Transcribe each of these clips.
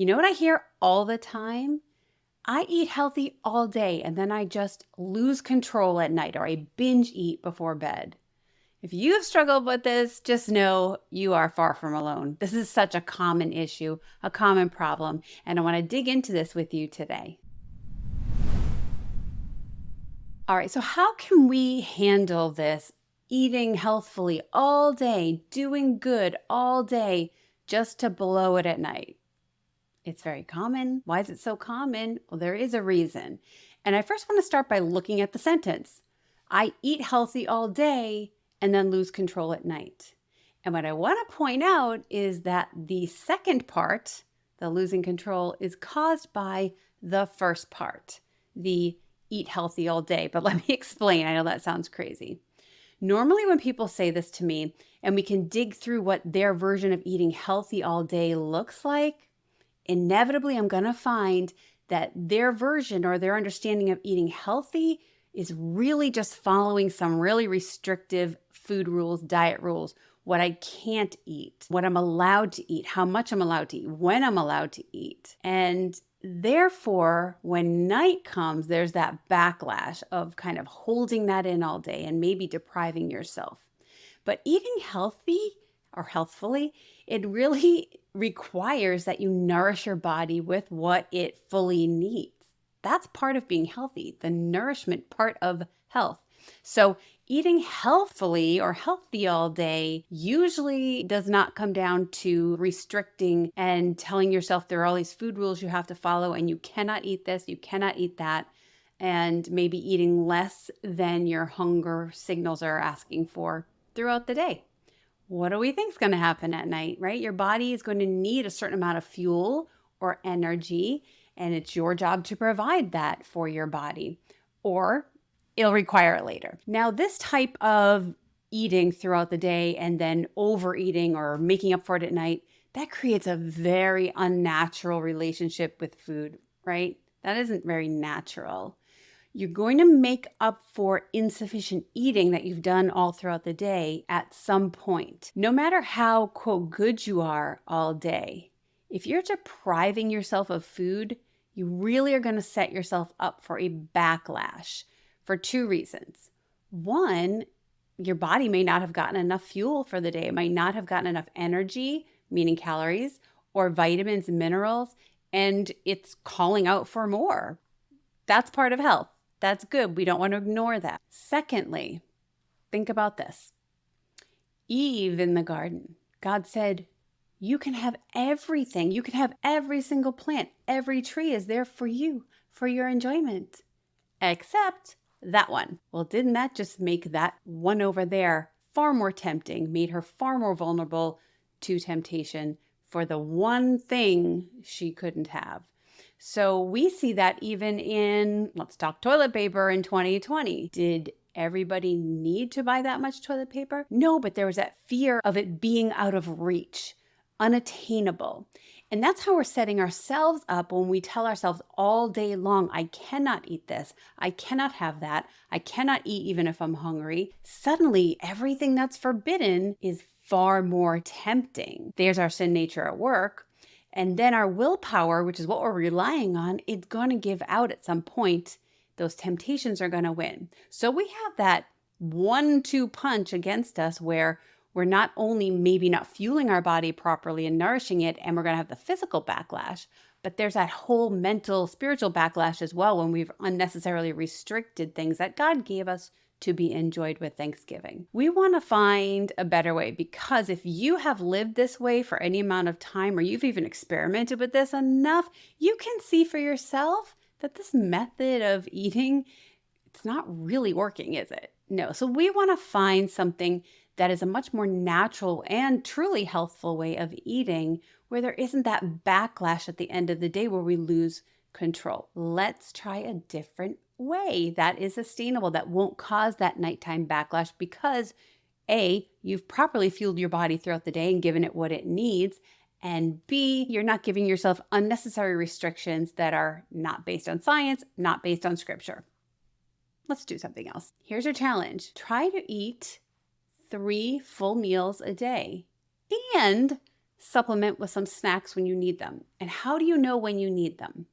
You know what I hear all the time? I eat healthy all day and then I just lose control at night, or I binge eat before bed. If you have struggled with this, just know you are far from alone. This is such a common issue, a common problem, and I want to dig into this with you today. All right, so how can we handle this eating healthfully all day, doing good all day, just to blow it at night? It's very common. Why is it so common? Well, there is a reason. And I first want to start by looking at the sentence. I eat healthy all day and then lose control at night. And what I want to point out is that the second part, the losing control, is caused by the first part, the eat healthy all day. But let me explain. I know that sounds crazy. Normally, when people say this to me and we can dig through what their version of eating healthy all day looks like, inevitably, I'm going to find that their version or their understanding of eating healthy is really just following some really restrictive food rules, diet rules, what I can't eat, what I'm allowed to eat, how much I'm allowed to eat, when I'm allowed to eat. And therefore, when night comes, there's that backlash of kind of holding that in all day and maybe depriving yourself. But eating healthy or healthfully, it really requires that you nourish your body with what it fully needs. That's part of being healthy, the nourishment part of health. So eating healthfully or healthy all day usually does not come down to restricting and telling yourself there are all these food rules you have to follow and you cannot eat this, you cannot eat that, and maybe eating less than your hunger signals are asking for throughout the day. What do we think is going to happen at night, right? Your body is going to need a certain amount of fuel or energy, and it's your job to provide that for your body, or it'll require it later. Now, this type of eating throughout the day and then overeating or making up for it at night, that creates a very unnatural relationship with food, right? That isn't very natural. You're going to make up for insufficient eating that you've done all throughout the day at some point. No matter how, quote, good you are all day, if you're depriving yourself of food, you really are going to set yourself up for a backlash for two reasons. One, your body may not have gotten enough fuel for the day. It might not have gotten enough energy, meaning calories, or vitamins and minerals, and it's calling out for more. That's part of health. That's good. We don't want to ignore that. Secondly, think about this. Eve in the garden, God said, you can have everything. You can have every single plant. Every tree is there for you, for your enjoyment, except that one. Well, didn't that just make that one over there far more tempting, made her far more vulnerable to temptation for the one thing she couldn't have? So we see that even in, let's talk toilet paper in 2020. Did everybody need to buy that much toilet paper? No, but there was that fear of it being out of reach, unattainable. And that's how we're setting ourselves up when we tell ourselves all day long, I cannot eat this, I cannot have that, I cannot eat even if I'm hungry. Suddenly, everything that's forbidden is far more tempting. There's our sin nature at work. And then our willpower, which is what we're relying on, it's going to give out at some point. Those temptations are going to win. So we have that 1-2 punch against us where we're not only maybe not fueling our body properly and nourishing it, and we're going to have the physical backlash, but there's that whole mental, spiritual backlash as well when we've unnecessarily restricted things that God gave us to be enjoyed with Thanksgiving. We want to find a better way, because if you have lived this way for any amount of time, or you've even experimented with this enough, you can see for yourself that this method of eating, it's not really working, is it? No. So we want to find something that is a much more natural and truly healthful way of eating, where there isn't that backlash at the end of the day where we lose control. Let's try a different way that is sustainable, that won't cause that nighttime backlash, because A, you've properly fueled your body throughout the day and given it what it needs, and B, you're not giving yourself unnecessary restrictions that are not based on science, not based on scripture. Let's do something else. Here's your challenge. Try to eat 3 full meals a day and Supplement with some snacks when you need them. And how do you know when you need them?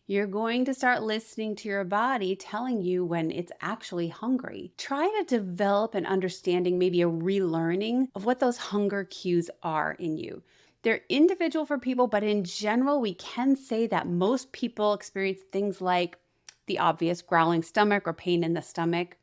You're going to start listening to your body telling you when it's actually hungry. Try to develop an understanding, maybe a relearning of what those hunger cues are in you. They're individual for people, but in general, we can say that most people experience things like the obvious growling stomach or pain in the stomach,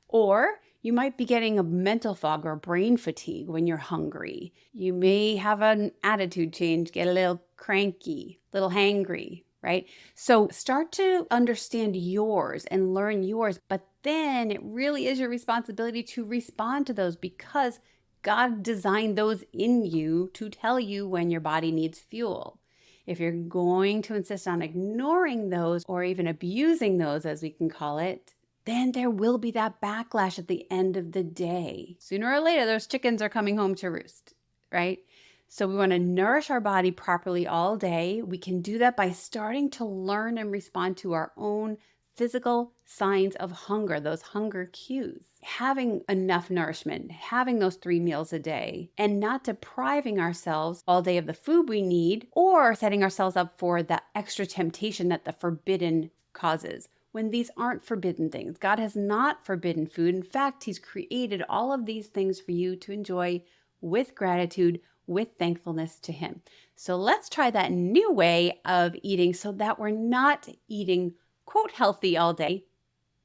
or you might be getting a mental fog or brain fatigue when you're hungry. You may have an attitude change, get a little cranky, a little hangry, right? So start to understand yours and learn yours, but then it really is your responsibility to respond to those because God designed those in you to tell you when your body needs fuel. If you're going to insist on ignoring those or even abusing those, as we can call it, then there will be that backlash at the end of the day. Sooner or later, those chickens are coming home to roost, right? So we want to nourish our body properly all day. We can do that by starting to learn and respond to our own physical signs of hunger, those hunger cues. Having enough nourishment, having those 3 meals a day, and not depriving ourselves all day of the food we need or setting ourselves up for the extra temptation that the forbidden causes. When these aren't forbidden things. God has not forbidden food. In fact, He's created all of these things for you to enjoy with gratitude, with thankfulness to Him. So let's try that new way of eating so that we're not eating, quote, healthy all day,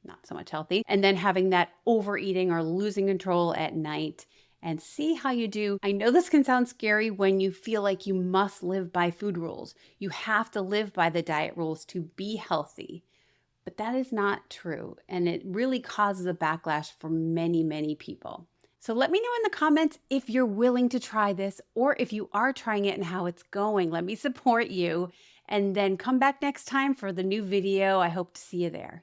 not so much healthy, and then having that overeating or losing control at night. And see how you do. I know this can sound scary when you feel like you must live by food rules. You have to live by the diet rules to be healthy. But that is not true, and it really causes a backlash for many, many people. So let me know in the comments if you're willing to try this or if you are trying it and how it's going. Let me support you, and then come back next time for the new video. I hope to see you there.